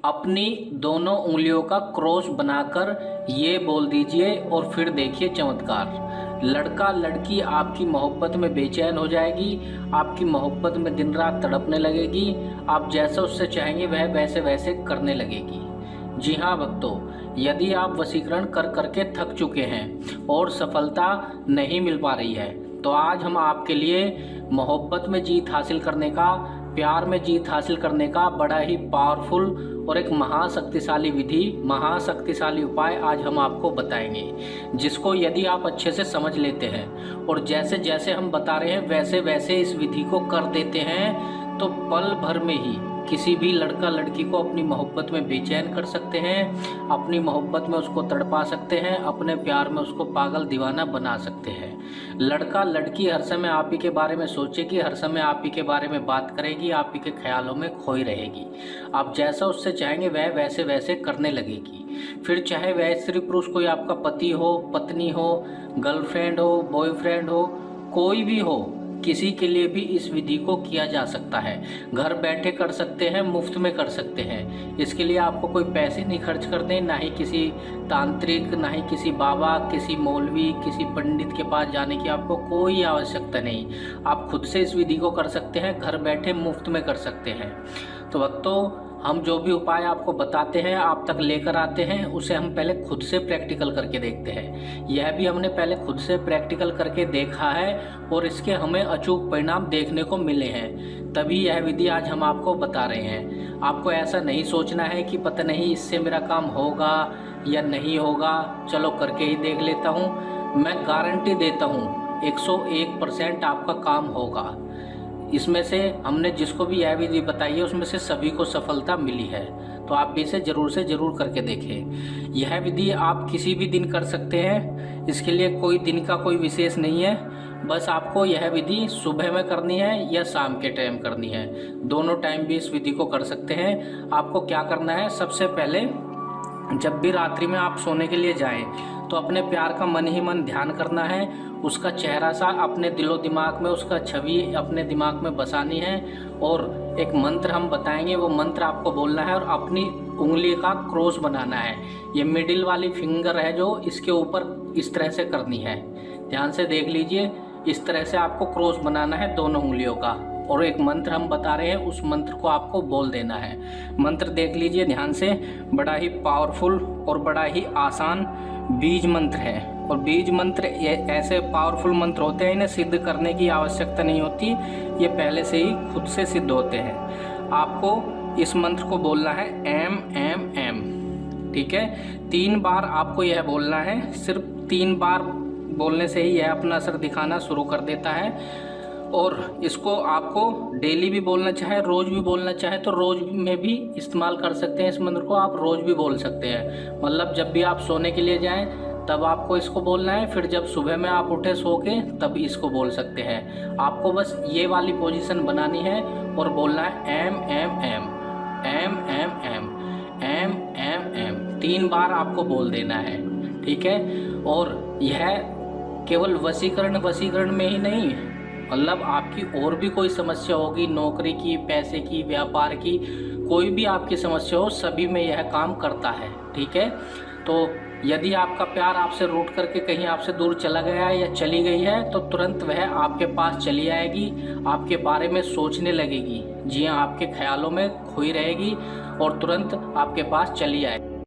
अपनी दोनों उंगलियों का क्रॉस बनाकर ये बोल दीजिए और फिर देखिए चमत्कार। लड़का लड़की आपकी मोहब्बत में बेचैन हो जाएगी, आपकी मोहब्बत में दिन रात तड़पने लगेगी, आप जैसा उससे चाहेंगे वह वैसे वैसे करने लगेगी। जी हाँ भक्तों, यदि आप वशीकरण कर करके थक चुके हैं और सफलता नहीं मिल पा रही है, तो आज हम आपके लिए मोहब्बत में जीत हासिल करने का, प्यार में जीत हासिल करने का बड़ा ही पावरफुल और एक महाशक्तिशाली विधि, महाशक्तिशाली उपाय आज हम आपको बताएंगे, जिसको यदि आप अच्छे से समझ लेते हैं और जैसे जैसे हम बता रहे हैं वैसे वैसे इस विधि को कर देते हैं, तो पल भर में ही किसी भी लड़का लड़की को अपनी मोहब्बत में बेचैन कर सकते हैं, अपनी मोहब्बत में उसको तड़पा सकते हैं, अपने प्यार में उसको पागल दीवाना बना सकते हैं। लड़का लड़की हर समय आप ही के बारे में सोचेगी, हर समय आप ही के बारे में बात करेगी, आप ही के ख्यालों में खोई रहेगी। आप जैसा उससे चाहेंगे वह वैसे वैसे करने लगेगी। फिर चाहे वह स्त्री पुरुष कोई आपका पति हो, पत्नी हो, गर्लफ्रेंड हो, बॉयफ्रेंड हो, कोई भी हो, किसी के लिए भी इस विधि को किया जा सकता है। घर बैठे कर सकते हैं, मुफ्त में कर सकते हैं। इसके लिए आपको कोई पैसे नहीं खर्च करने, ना ही किसी तांत्रिक, ना ही किसी बाबा, किसी मौलवी, किसी पंडित के पास जाने की आपको कोई आवश्यकता नहीं। आप खुद से इस विधि को कर सकते हैं, घर बैठे मुफ्त में कर सकते हैं। तो भक्तों, हम जो भी उपाय आपको बताते हैं, आप तक लेकर आते हैं, उसे हम पहले खुद से प्रैक्टिकल करके देखते हैं। यह भी हमने पहले खुद से प्रैक्टिकल करके देखा है और इसके हमें अचूक परिणाम देखने को मिले हैं, तभी यह विधि आज हम आपको बता रहे हैं। आपको ऐसा नहीं सोचना है कि पता नहीं इससे मेरा काम होगा या नहीं होगा, चलो करके ही देख लेता हूँ। मैं गारंटी देता हूँ 101% आपका काम होगा। इसमें से हमने जिसको भी यह विधि बताई है उसमें से सभी को सफलता मिली है, तो आप भी इसे ज़रूर से ज़रूर करके देखें। यह विधि आप किसी भी दिन कर सकते हैं, इसके लिए कोई दिन का कोई विशेष नहीं है। बस आपको यह विधि सुबह में करनी है या शाम के टाइम करनी है, दोनों टाइम भी इस विधि को कर सकते हैं। आपको क्या करना है, सबसे पहले जब भी रात्रि में आप सोने के लिए जाएं, तो अपने प्यार का मन ही मन ध्यान करना है, उसका चेहरा सा अपने दिलो दिमाग में, उसका छवि अपने दिमाग में बसानी है और एक मंत्र हम बताएंगे, वो मंत्र आपको बोलना है और अपनी उंगली का क्रॉस बनाना है। ये मिडिल वाली फिंगर है जो इसके ऊपर इस तरह से करनी है, ध्यान से देख लीजिए। इस तरह से आपको क्रॉस बनाना है दोनों उंगलियों का, और एक मंत्र हम बता रहे हैं, उस मंत्र को आपको बोल देना है। मंत्र देख लीजिए ध्यान से, बड़ा ही पावरफुल और बड़ा ही आसान बीज मंत्र है। और बीज मंत्र ये ऐसे पावरफुल मंत्र होते हैं, इन्हें सिद्ध करने की आवश्यकता नहीं होती, ये पहले से ही खुद से सिद्ध होते हैं। आपको इस मंत्र को बोलना है एम एम एम, ठीक है। 3 बार आपको यह बोलना है, सिर्फ 3 बार बोलने से ही यह अपना असर दिखाना शुरू कर देता है। और इसको आपको डेली भी बोलना चाहे, रोज़ भी बोलना चाहे तो रोज़ में भी इस्तेमाल कर सकते हैं। इस मंत्र को आप रोज़ भी बोल सकते हैं, मतलब जब भी आप सोने के लिए जाएं तब आपको इसको बोलना है, फिर जब सुबह में आप उठे सो के तब इसको बोल सकते हैं। आपको बस ये वाली पोजीशन बनानी है और बोलना है M M M M M M M M M, 3 बार आपको बोल देना है, ठीक है। और यह केवल वशीकरण में ही नहीं, मतलब आपकी और भी कोई समस्या होगी, नौकरी की, पैसे की, व्यापार की, कोई भी आपकी समस्या हो, सभी में यह काम करता है, ठीक है। तो यदि आपका प्यार आपसे रूठ करके कहीं आपसे दूर चला गया है या चली गई है, तो तुरंत वह आपके पास चली आएगी, आपके बारे में सोचने लगेगी, जी हाँ, आपके ख्यालों में खोई रहेगी और तुरंत आपके पास चली आएगी।